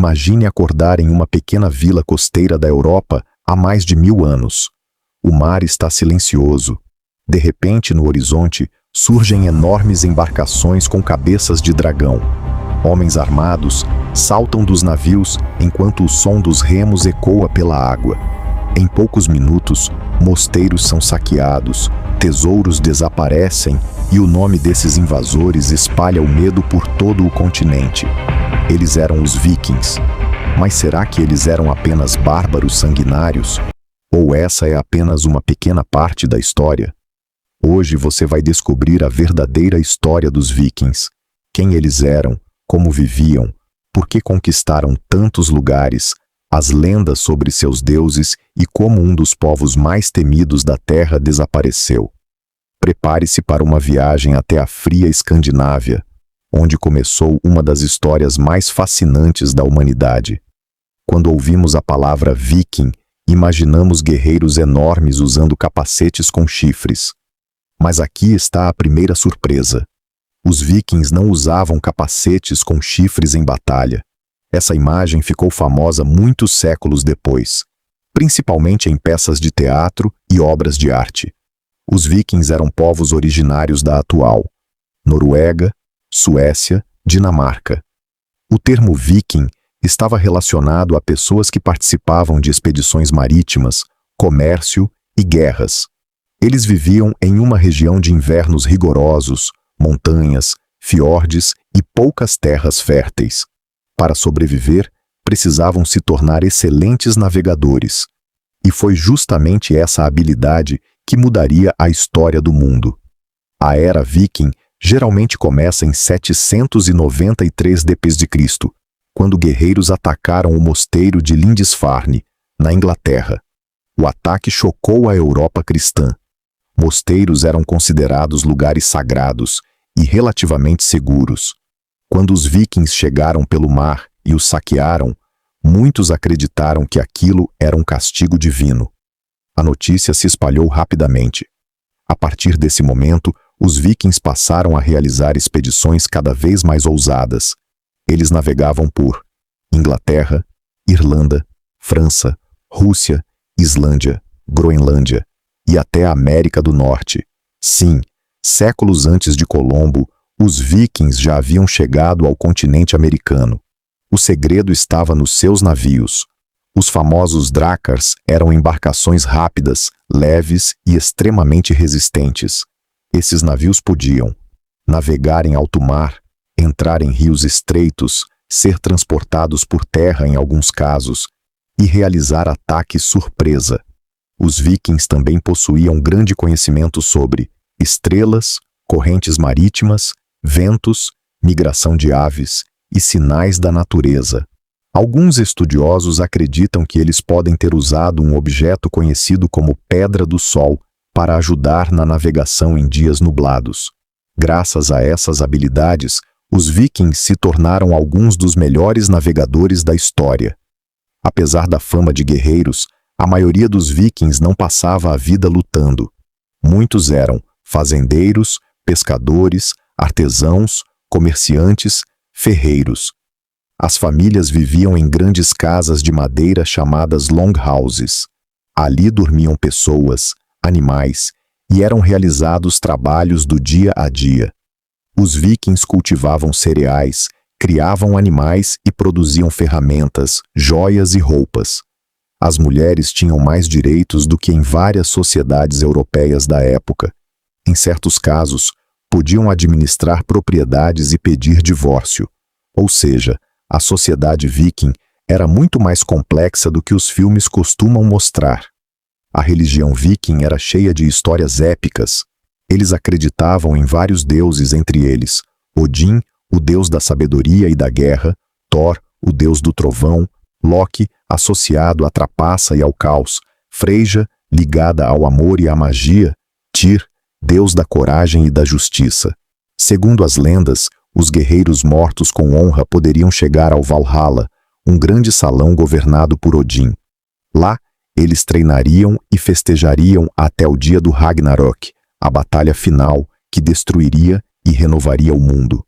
Imagine acordar em uma pequena vila costeira da Europa há mais de 1000 anos. O mar está silencioso. De repente, no horizonte, surgem enormes embarcações com cabeças de dragão. Homens armados saltam dos navios enquanto o som dos remos ecoa pela água. Em poucos minutos, mosteiros são saqueados, tesouros desaparecem e o nome desses invasores espalha o medo por todo o continente. Eles eram os Vikings. Mas será que eles eram apenas bárbaros sanguinários? Ou essa é apenas uma pequena parte da história? Hoje você vai descobrir a verdadeira história dos Vikings. Quem eles eram, como viviam, por que conquistaram tantos lugares, as lendas sobre seus deuses e como um dos povos mais temidos da Terra desapareceu. Prepare-se para uma viagem até a fria Escandinávia, onde começou uma das histórias mais fascinantes da humanidade. Quando ouvimos a palavra viking, imaginamos guerreiros enormes usando capacetes com chifres. Mas aqui está a primeira surpresa. Os vikings não usavam capacetes com chifres em batalha. Essa imagem ficou famosa muitos séculos depois, principalmente em peças de teatro e obras de arte. Os vikings eram povos originários da atual Noruega, Suécia, Dinamarca. O termo viking estava relacionado a pessoas que participavam de expedições marítimas, comércio e guerras. Eles viviam em uma região de invernos rigorosos, montanhas, fiordes e poucas terras férteis. Para sobreviver, precisavam se tornar excelentes navegadores. E foi justamente essa habilidade que mudaria a história do mundo. A era viking geralmente começa em 793 d.C., quando guerreiros atacaram o mosteiro de Lindisfarne, na Inglaterra. O ataque chocou a Europa cristã. Mosteiros eram considerados lugares sagrados e relativamente seguros. Quando os vikings chegaram pelo mar e os saquearam, muitos acreditaram que aquilo era um castigo divino. A notícia se espalhou rapidamente. A partir desse momento, os vikings passaram a realizar expedições cada vez mais ousadas. Eles navegavam por Inglaterra, Irlanda, França, Rússia, Islândia, Groenlândia e até a América do Norte. Sim, séculos antes de Colombo, os vikings já haviam chegado ao continente americano. O segredo estava nos seus navios. Os famosos drácars eram embarcações rápidas, leves e extremamente resistentes. Esses navios podiam navegar em alto mar, entrar em rios estreitos, ser transportados por terra em alguns casos e realizar ataques surpresa. Os vikings também possuíam grande conhecimento sobre estrelas, correntes marítimas, ventos, migração de aves e sinais da natureza. Alguns estudiosos acreditam que eles podem ter usado um objeto conhecido como Pedra do Sol para ajudar na navegação em dias nublados. Graças a essas habilidades, os vikings se tornaram alguns dos melhores navegadores da história. Apesar da fama de guerreiros, a maioria dos vikings não passava a vida lutando. Muitos eram fazendeiros, pescadores, artesãos, comerciantes, ferreiros. As famílias viviam em grandes casas de madeira chamadas longhouses. Ali dormiam pessoas, animais, e eram realizados trabalhos do dia a dia. Os vikings cultivavam cereais, criavam animais e produziam ferramentas, joias e roupas. As mulheres tinham mais direitos do que em várias sociedades europeias da época. Em certos casos, podiam administrar propriedades e pedir divórcio. Ou seja, a sociedade viking era muito mais complexa do que os filmes costumam mostrar. A religião viking era cheia de histórias épicas. Eles acreditavam em vários deuses, entre eles Odin, o deus da sabedoria e da guerra, Thor, o deus do trovão, Loki, associado à trapaça e ao caos, Freyja, ligada ao amor e à magia, Tyr, deus da coragem e da justiça. Segundo as lendas, os guerreiros mortos com honra poderiam chegar ao Valhalla, um grande salão governado por Odin. Lá, eles treinariam e festejariam até o dia do Ragnarok, a batalha final que destruiria e renovaria o mundo.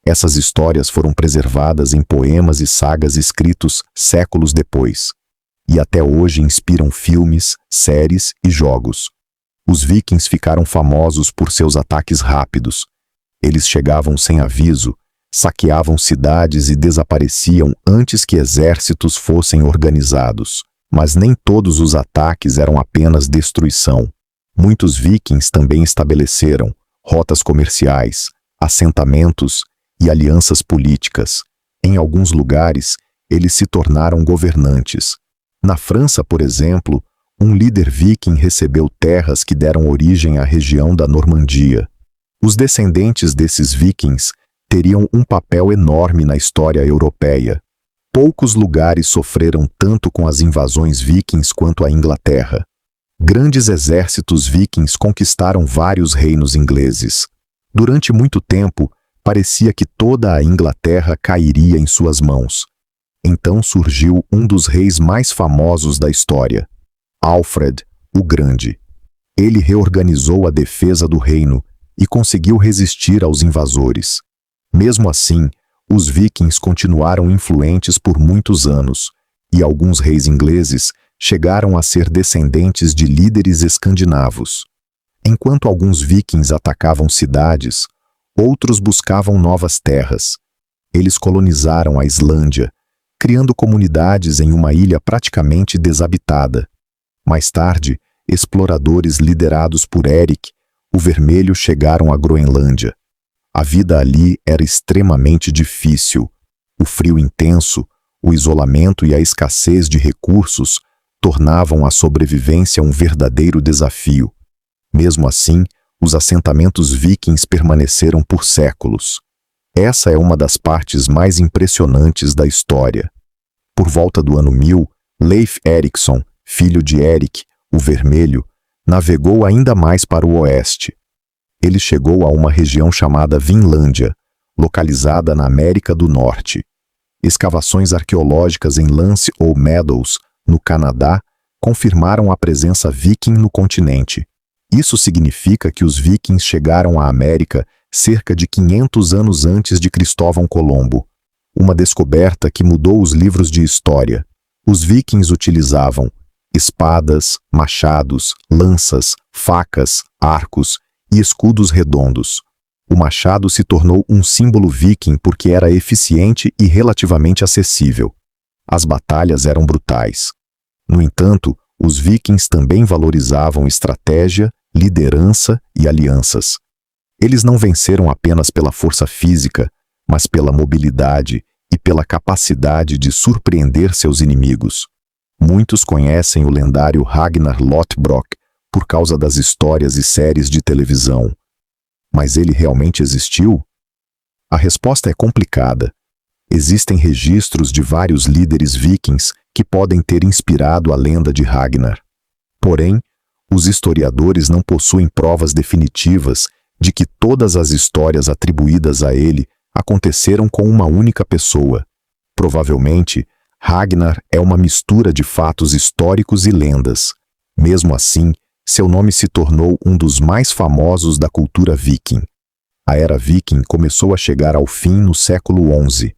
Essas histórias foram preservadas em poemas e sagas escritos séculos depois, e até hoje inspiram filmes, séries e jogos. Os vikings ficaram famosos por seus ataques rápidos. Eles chegavam sem aviso, saqueavam cidades e desapareciam antes que exércitos fossem organizados. Mas nem todos os ataques eram apenas destruição. Muitos vikings também estabeleceram rotas comerciais, assentamentos e alianças políticas. Em alguns lugares, eles se tornaram governantes. Na França, por exemplo, um líder viking recebeu terras que deram origem à região da Normandia. Os descendentes desses vikings teriam um papel enorme na história europeia. Poucos lugares sofreram tanto com as invasões vikings quanto a Inglaterra. Grandes exércitos vikings conquistaram vários reinos ingleses. Durante muito tempo, parecia que toda a Inglaterra cairia em suas mãos. Então surgiu um dos reis mais famosos da história, Alfred, o Grande. Ele reorganizou a defesa do reino e conseguiu resistir aos invasores. Mesmo assim, os vikings continuaram influentes por muitos anos, e alguns reis ingleses chegaram a ser descendentes de líderes escandinavos. Enquanto alguns vikings atacavam cidades, outros buscavam novas terras. Eles colonizaram a Islândia, criando comunidades em uma ilha praticamente desabitada. Mais tarde, exploradores liderados por Erik, o Vermelho, chegaram à Groenlândia. A vida ali era extremamente difícil. O frio intenso, o isolamento e a escassez de recursos tornavam a sobrevivência um verdadeiro desafio. Mesmo assim, os assentamentos vikings permaneceram por séculos. Essa é uma das partes mais impressionantes da história. Por volta do ano 1000, Leif Erikson, filho de Erik, o Vermelho, navegou ainda mais para o oeste. Ele chegou a uma região chamada Vinlândia, localizada na América do Norte. Escavações arqueológicas em Lance ou Meadows, no Canadá, confirmaram a presença viking no continente. Isso significa que os vikings chegaram à América cerca de 500 anos antes de Cristóvão Colombo. Uma descoberta que mudou os livros de história. Os vikings utilizavam espadas, machados, lanças, facas, arcos e escudos redondos. O machado se tornou um símbolo viking porque era eficiente e relativamente acessível. As batalhas eram brutais. No entanto, os vikings também valorizavam estratégia, liderança e alianças. Eles não venceram apenas pela força física, mas pela mobilidade e pela capacidade de surpreender seus inimigos. Muitos conhecem o lendário Ragnar Lothbrok por causa das histórias e séries de televisão. Mas ele realmente existiu? A resposta é complicada. Existem registros de vários líderes vikings que podem ter inspirado a lenda de Ragnar. Porém, os historiadores não possuem provas definitivas de que todas as histórias atribuídas a ele aconteceram com uma única pessoa. Provavelmente, Ragnar é uma mistura de fatos históricos e lendas. Mesmo assim, seu nome se tornou um dos mais famosos da cultura viking. A era viking começou a chegar ao fim no século XI.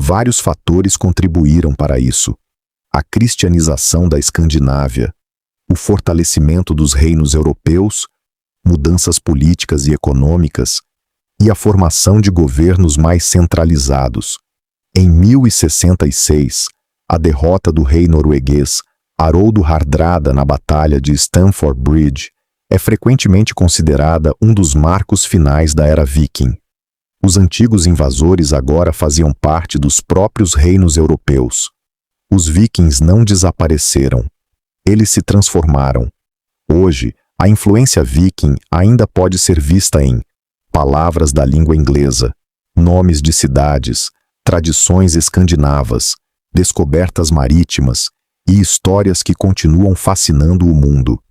Vários fatores contribuíram para isso. A cristianização da Escandinávia, o fortalecimento dos reinos europeus, mudanças políticas e econômicas, e a formação de governos mais centralizados. Em 1066, a derrota do rei norueguês Haroldo Hardrada na Batalha de Stamford Bridge é frequentemente considerada um dos marcos finais da era viking. Os antigos invasores agora faziam parte dos próprios reinos europeus. Os vikings não desapareceram. Eles se transformaram. Hoje, a influência viking ainda pode ser vista em palavras da língua inglesa, nomes de cidades, tradições escandinavas, descobertas marítimas e histórias que continuam fascinando o mundo.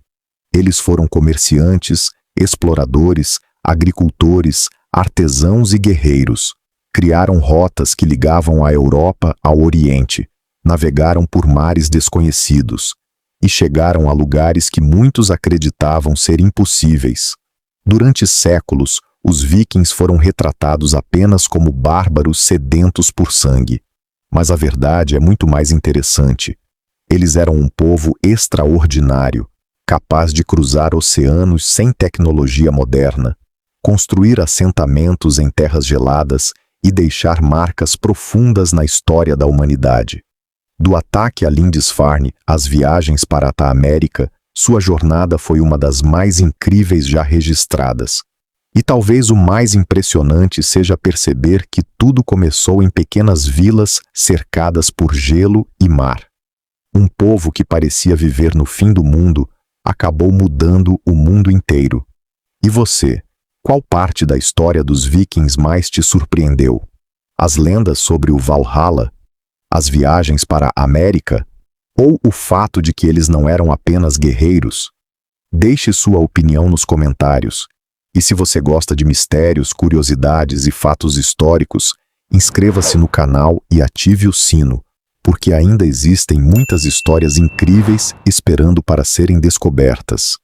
Eles foram comerciantes, exploradores, agricultores, artesãos e guerreiros. Criaram rotas que ligavam a Europa ao Oriente, navegaram por mares desconhecidos e chegaram a lugares que muitos acreditavam ser impossíveis. Durante séculos, Os vikings foram retratados apenas como bárbaros sedentos por sangue. Mas a verdade é muito mais interessante. Eles eram um povo extraordinário, capaz de cruzar oceanos sem tecnologia moderna, construir assentamentos em terras geladas e deixar marcas profundas na história da humanidade. Do ataque a Lindisfarne às viagens para a América, sua jornada foi uma das mais incríveis já registradas. E talvez o mais impressionante seja perceber que tudo começou em pequenas vilas cercadas por gelo e mar. Um povo que parecia viver no fim do mundo acabou mudando o mundo inteiro. E você, qual parte da história dos vikings mais te surpreendeu? As lendas sobre o Valhalla? As viagens para a América? Ou o fato de que eles não eram apenas guerreiros? Deixe sua opinião nos comentários. E se você gosta de mistérios, curiosidades e fatos históricos, inscreva-se no canal e ative o sino, porque ainda existem muitas histórias incríveis esperando para serem descobertas.